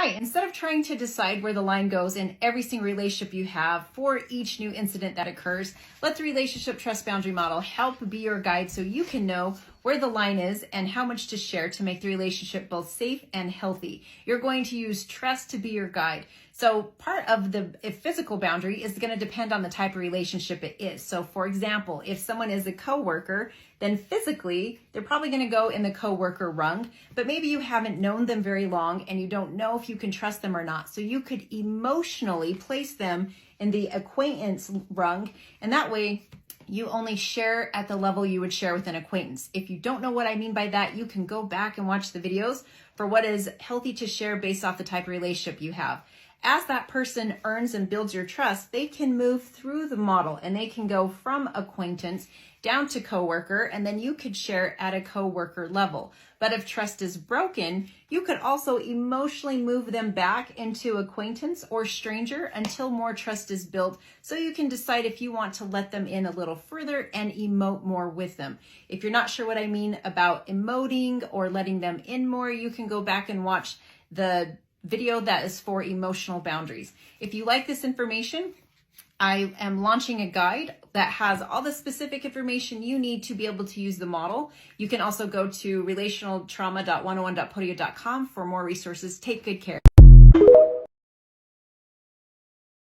Hi, instead of trying to decide where the line goes in every single relationship you have for each new incident that occurs, let the relationship trust boundary model help be your guide so you can know where the line is and how much to share to make the relationship both safe and healthy. You're going to use trust to be your guide. So part of the physical boundary is going to depend on the type of relationship it is. So for example, if someone is a coworker, then physically they're probably going to go in the coworker rung, but maybe you haven't known them very long and you don't know if you can trust them or not. So you could emotionally place them in the acquaintance rung, and that way you only share at the level you would share with an acquaintance. If you don't know what I mean by that, you can go back and watch the videos for what is healthy to share based off the type of relationship you have. As that person earns and builds your trust, they can move through the model and they can go from acquaintance down to coworker, and then you could share at a coworker level. But if trust is broken, you could also emotionally move them back into acquaintance or stranger until more trust is built, so you can decide if you want to let them in a little further and emote more with them. If you're not sure what I mean about emoting or letting them in more, you can go back and watch the video that is for emotional boundaries. If you like this information, I am launching a guide that has all the specific information you need to be able to use the model. You can also go to relationaltrauma.101.podia.com for more resources. Take good care.